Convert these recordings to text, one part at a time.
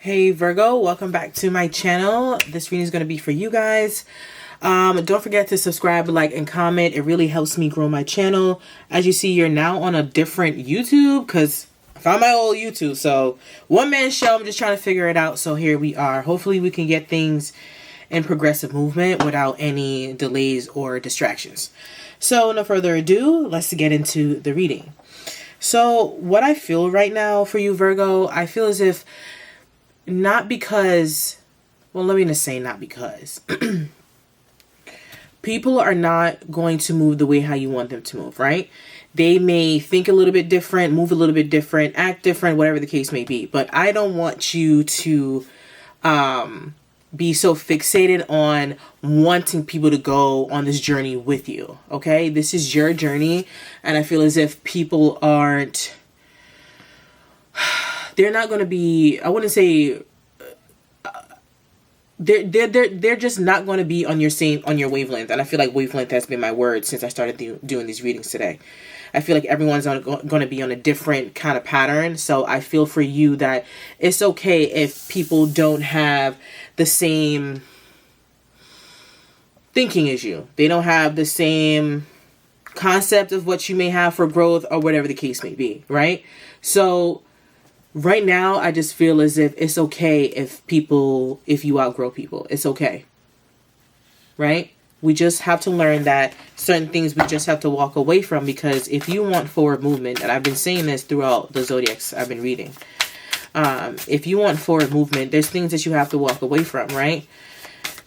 Hey Virgo, welcome back to my channel. This reading is going to be for you guys. Don't forget to subscribe, like, and comment. It really helps me grow my channel. As you see, you're now on a different YouTube because I found my old YouTube. So one man show, I'm just trying to figure it out. So here we are. Hopefully we can get things in progressive movement without any delays or distractions. So no further ado, let's get into the reading. So what I feel right now for you, Virgo, I feel as if not because, well, let me just say not because. People are not going to move the way how you want them to move, right? They may think a little bit different, move a little bit different, act different, whatever the case may be. But I don't want you to be so fixated on wanting people to go on this journey with you, okay? This is your journey, and I feel as if people aren't... They're not going to be, I wouldn't say, they're just not going to be on your wavelength. And I feel like wavelength has been my word since I started doing these readings today. I feel like everyone's going to be on a different kind of pattern. So I feel for you that it's okay if people don't have the same thinking as you. They don't have the same concept of what you may have for growth or whatever the case may be, right? So right now, I just feel as if it's okay if you outgrow people. It's okay. Right? We just have to learn that certain things we just have to walk away from, because if you want forward movement, and I've been saying this throughout the zodiacs I've been reading, if you want forward movement, there's things that you have to walk away from, right?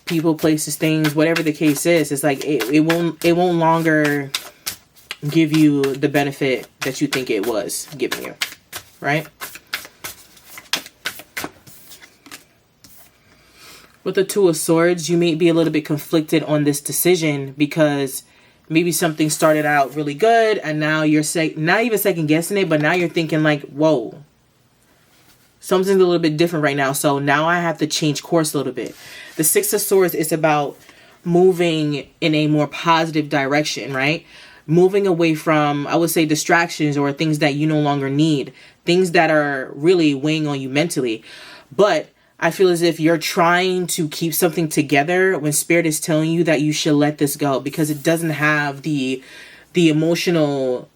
People, places, things, whatever the case is, it's like it won't longer give you the benefit that you think it was giving you, right? With the Two of Swords, you may be a little bit conflicted on this decision because maybe something started out really good and now you're not even second guessing it, but now you're thinking like, whoa, something's a little bit different right now. So now I have to change course a little bit. The Six of Swords is about moving in a more positive direction, right? Moving away from, I would say, distractions or things that you no longer need, things that are really weighing on you mentally. But I feel as if you're trying to keep something together when Spirit is telling you that you should let this go because it doesn't have the emotional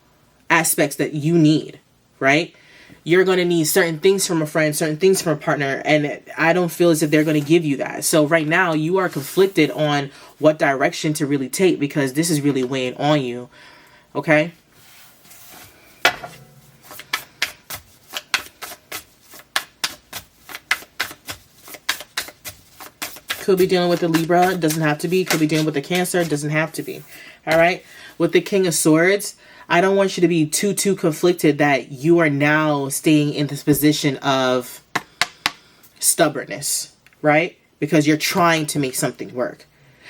aspects that you need, right? You're going to need certain things from a friend, certain things from a partner, and I don't feel as if they're going to give you that. So right now you are conflicted on what direction to really take because this is really weighing on you, okay? Could be dealing with the Libra, doesn't have to be. Could be dealing with the Cancer, doesn't have to be. All right. With the King of Swords, I don't want you to be too conflicted that you are now staying in this position of stubbornness, right? Because you're trying to make something work.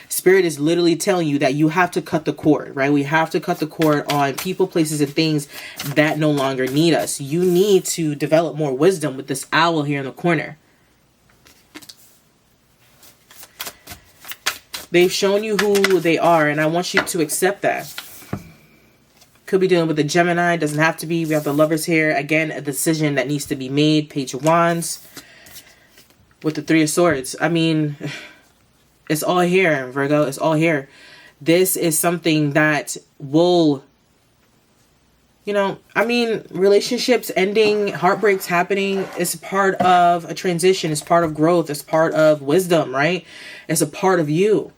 Spirit is literally telling you that you have to cut the cord, right? We have to cut the cord on people, places, and things that no longer need us. You need to develop more wisdom with this owl here in the corner. They've shown you who they are, and I want you to accept that. Could be dealing with the Gemini, doesn't have to be. We have the Lovers here. Again, a decision that needs to be made. Page of Wands. With the Three of Swords. I mean, it's all here, Virgo. It's all here. This is something that will, relationships ending, heartbreaks happening is part of a transition. It's part of growth. It's part of wisdom, right? It's a part of you.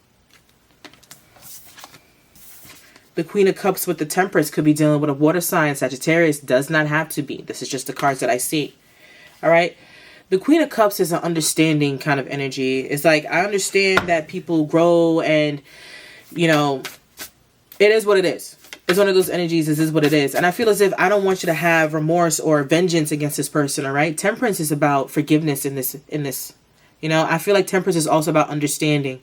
The Queen of Cups with the Temperance could be dealing with a water sign. Sagittarius, does not have to be. This is just the cards that I see. All right. The Queen of Cups is an understanding kind of energy. It's like, I understand that people grow and, it is what it is. It's one of those energies. This is what it is. And I feel as if I don't want you to have remorse or vengeance against this person. All right. Temperance is about forgiveness in this. I feel like Temperance is also about understanding.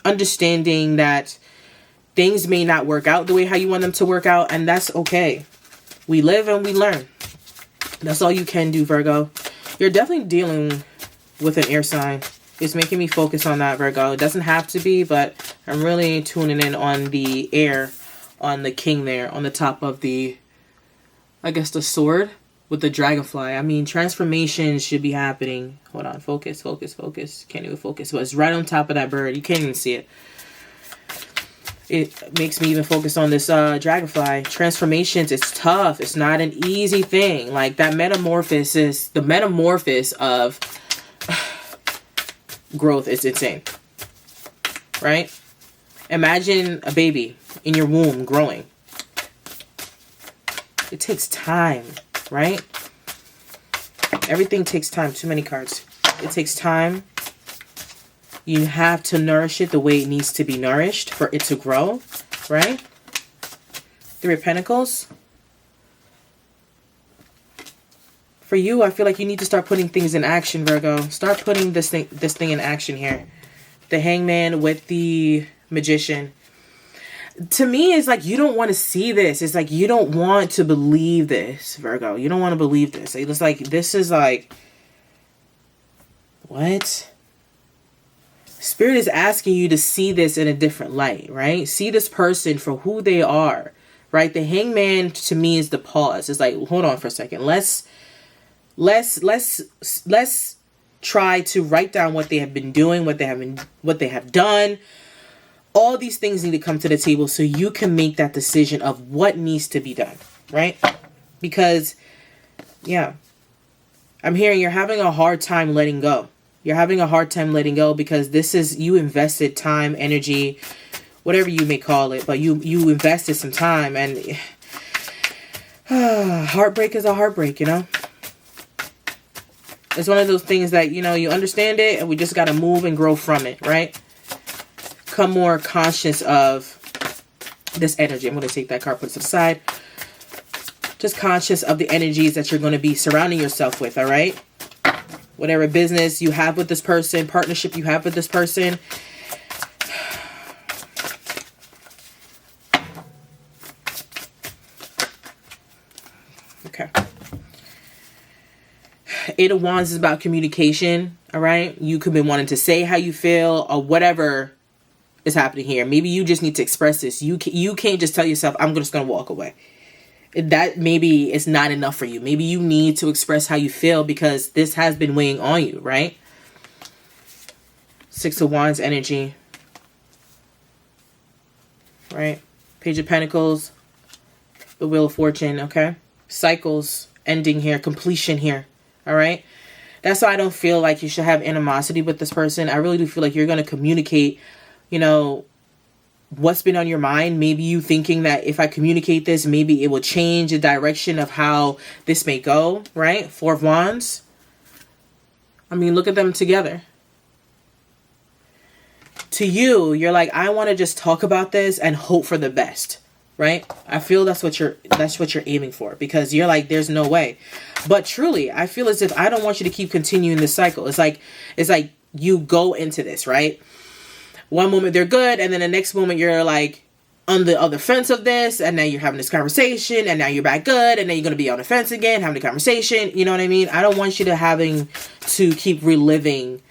Understanding that things may not work out the way how you want them to work out, and that's okay. We live and we learn. That's all you can do, Virgo. You're definitely dealing with an air sign. It's making me focus on that, Virgo. It doesn't have to be, but I'm really tuning in on the air, on the king there, on the top of the, I guess, the sword. with the dragonfly. I mean, transformation should be happening. Hold on. Focus, focus, focus. Can't even focus. But it's right on top of that bird. You can't even see it. It makes me even focus on this dragonfly. Transformations, it's tough. It's not an easy thing. Like that metamorphosis, the metamorphosis of growth is insane. Right? Imagine a baby in your womb growing. It takes time, right? Everything takes time. Too many cards. It takes time. You have to nourish it the way it needs to be nourished for it to grow, right? Three of Pentacles. For you, I feel like you need to start putting things in action, Virgo. Start putting this thing in action here. The Hangman with the Magician. To me, it's like you don't want to see this. It's like you don't want to believe this, Virgo. You don't want to believe this. It's like, this is like, what? Spirit is asking you to see this in a different light, right? See this person for who they are, right? The Hangman to me is the pause. It's like, hold on for a second. Let's try to write down what they have been doing, what they have done. All these things need to come to the table so you can make that decision of what needs to be done, right? Because, yeah, I'm hearing you're having a hard time letting go. You're having a hard time letting go because this is, you invested time, energy, whatever you may call it, but you invested some time, and heartbreak is a heartbreak, you know? It's one of those things that, you know, you understand it and we just got to move and grow from it, right? Become more conscious of this energy. I'm going to take that card, put it to the side. Just conscious of the energies that you're going to be surrounding yourself with, all right? Whatever business you have with this person, partnership you have with this person. Okay. Eight of Wands is about communication, all right? You could be wanting to say how you feel or whatever is happening here. Maybe you just need to express this. You can't just tell yourself, I'm just going to walk away. That maybe is not enough for you. Maybe you need to express how you feel because this has been weighing on you, right? Six of Wands energy. Right? Page of Pentacles. The Wheel of Fortune, okay? Cycles ending here. Completion here. All right? That's why I don't feel like you should have animosity with this person. I really do feel like you're going to communicate, you know, what's been on your mind. Maybe you thinking that if I communicate this, maybe it will change the direction of how this may go, right? Four of Wands. I mean, look at them together. To you, you're like, I want to just talk about this and hope for the best, right? I feel that's what you're aiming for, because you're like, there's no way. But truly, I feel as if I don't want you to keep continuing this cycle. It's like you go into this, right? One moment they're good, and then the next moment you're like on the other fence of this, and now you're having this conversation, and now you're back good, and then you're going to be on the fence again, having the conversation. You know what I mean? I don't want you to having to keep reliving,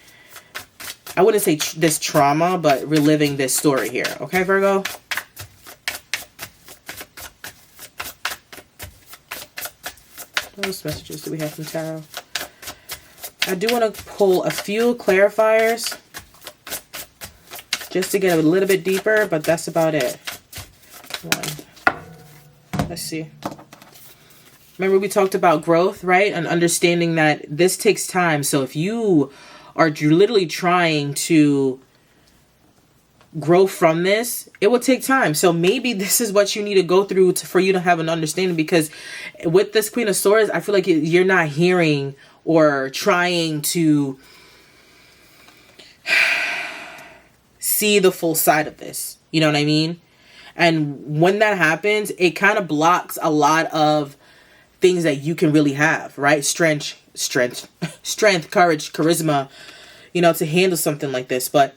I wouldn't say this trauma, but reliving this story here. Okay, Virgo? What else messages do we have from Tarot? I do want to pull a few clarifiers just to get a little bit deeper, but that's about it. Let's see. Remember we talked about growth, right? And understanding that this takes time. So if you are literally trying to grow from this, it will take time. So maybe this is what you need to go through for you to have an understanding, because with this Queen of Swords, I feel like you're not hearing or trying to see the full side of this. You know what I mean? And when that happens, it kind of blocks a lot of things that you can really have, right? Strength, courage, charisma, you know, to handle something like this. But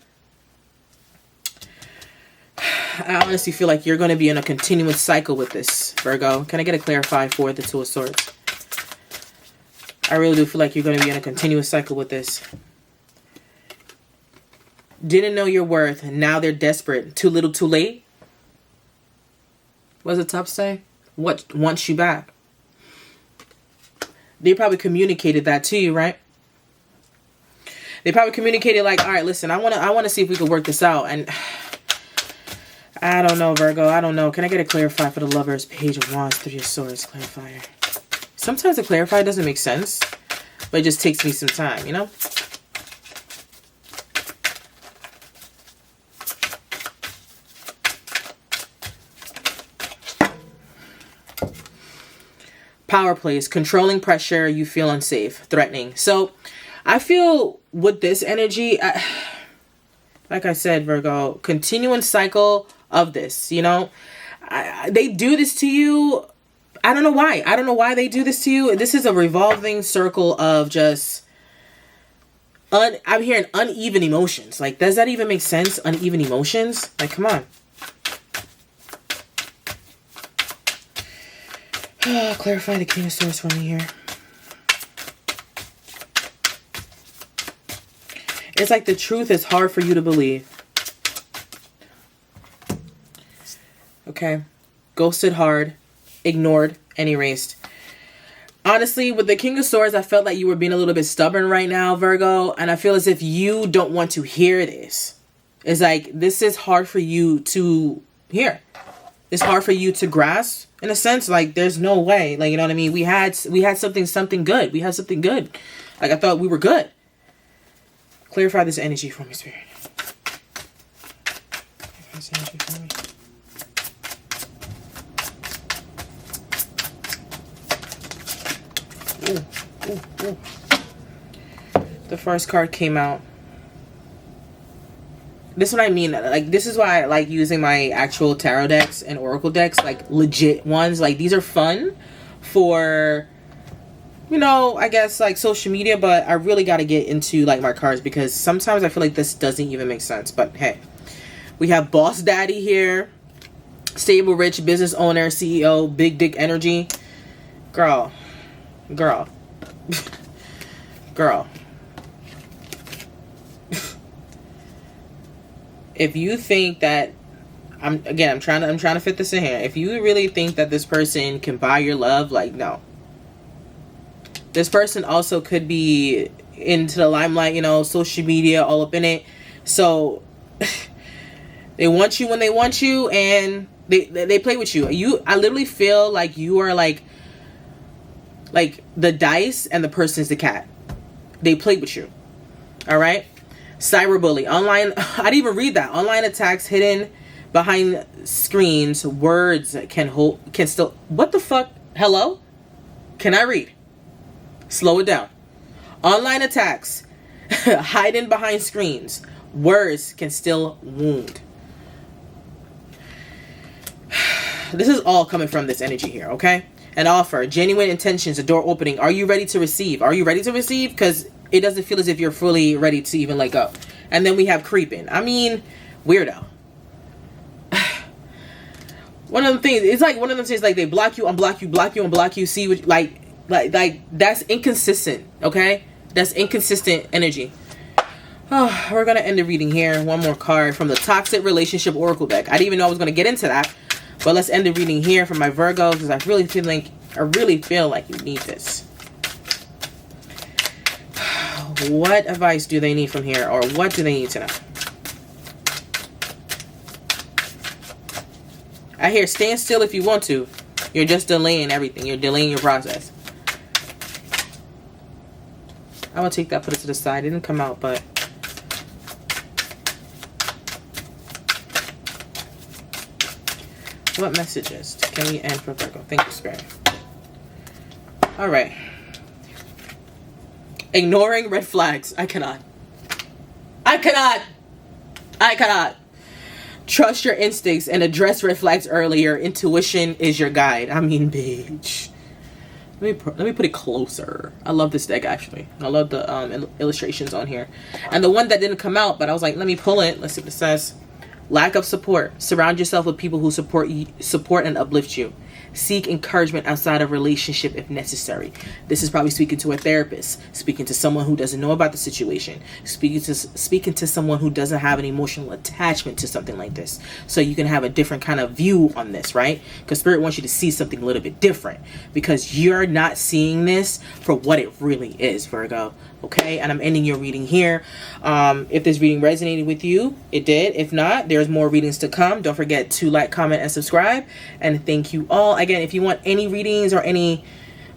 I honestly feel like you're going to be in a continuous cycle with this, Virgo. Can I get a clarify for the Two of Swords? I really do feel like you're going to be in a continuous cycle with this. Didn't know your worth, and now they're desperate. Too little, too late. What does the top say? What wants you back? They probably communicated that to you, right? They probably communicated like, all right, listen, I want to see if we can work this out. And I don't know, Virgo. I don't know. Can I get a clarify for the Lovers? Page of Wands, Three of Swords, clarifier. Sometimes the clarifier doesn't make sense, but it just takes me some time, you know? Power plays, controlling pressure, you feel unsafe, threatening. So I feel with this energy, like I said, Virgo, continuing cycle of this, you know, they do this to you. I don't know why. I don't know why they do this to you. This is a revolving circle of just, I'm hearing uneven emotions. Like, does that even make sense? Uneven emotions? Like, come on. Clarify the King of Swords for me here. It's like the truth is hard for you to believe. Okay. Ghosted hard, ignored, and erased. Honestly, with the King of Swords, I felt like you were being a little bit stubborn right now, Virgo. And I feel as if you don't want to hear this. It's like, this is hard for you to hear. It's hard for you to grasp. In a sense, like, there's no way. Like, you know what I mean? We had something good. We had something good. Like, I thought we were good. Clarify this energy for me, Spirit. Clarify this energy for me. Ooh, ooh, ooh. The first card came out. This is what I mean. Like, this is why I like using my actual tarot decks and oracle decks, like legit ones. Like, these are fun for, you know, I guess like social media, but I really got to get into like my cards because sometimes I feel like this doesn't even make sense. But hey, we have Boss Daddy here, stable, rich, business owner, CEO, big dick energy. Girl. If you think that, I'm trying to fit this in here. If you really think that this person can buy your love, like, no. This person also could be into the limelight, you know, social media, all up in it. So they want you when they want you, and they play with you. I literally feel like you are like the dice and the person's the cat. They play with you. All right? Cyberbully, online, I didn't even read that. Online attacks hidden behind screens, words can still, what the fuck? Hello? Can I read? Slow it down. Online attacks hiding behind screens, words can still wound. This is all coming from this energy here, okay? An offer, genuine intentions, a door opening. Are you ready to receive? Are you ready to receive? Because it doesn't feel as if you're fully ready to even let go. And then we have creeping. I mean, weirdo. One of the things, it's like one of them things, like they block you, unblock you, block you, unblock you. See what, like that's inconsistent. Okay, that's inconsistent energy. Oh, we're gonna end the reading here. One more card from the Toxic Relationship Oracle deck. I didn't even know I was gonna get into that, but let's end the reading here for my Virgo because I really feel like you need this. What advice do they need from here, or what do they need to know? I hear stand still if you want to. You're just delaying everything. You're delaying your process. I'm gonna take that, put it to the side. It didn't come out, but what messages can we end for Virgo? Thank you, Spirit. All right. Ignoring red flags. I cannot. Trust your instincts and address red flags earlier. Intuition is your guide. I mean, bitch. Let me put it closer. I love this deck, actually. I love the illustrations on here. And the one that didn't come out, but I was like, let me pull it. Let's see what it says. Lack of support. Surround yourself with people who support and uplift you. Seek encouragement outside of relationship if necessary. This is probably speaking to a therapist, speaking to someone who doesn't know about the situation, speaking to someone who doesn't have an emotional attachment to something like this. So you can have a different kind of view on this, right? Because Spirit wants you to see something a little bit different, because you're not seeing this for what it really is, Virgo. Okay, and I'm ending your reading here. If this reading resonated with you, it did. If not, there's more readings to come. Don't forget to like, comment, and subscribe. And thank you all. Again, if you want any readings or any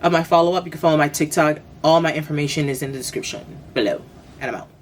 of my follow-up, you can follow my TikTok. All my information is in the description below. And I'm out.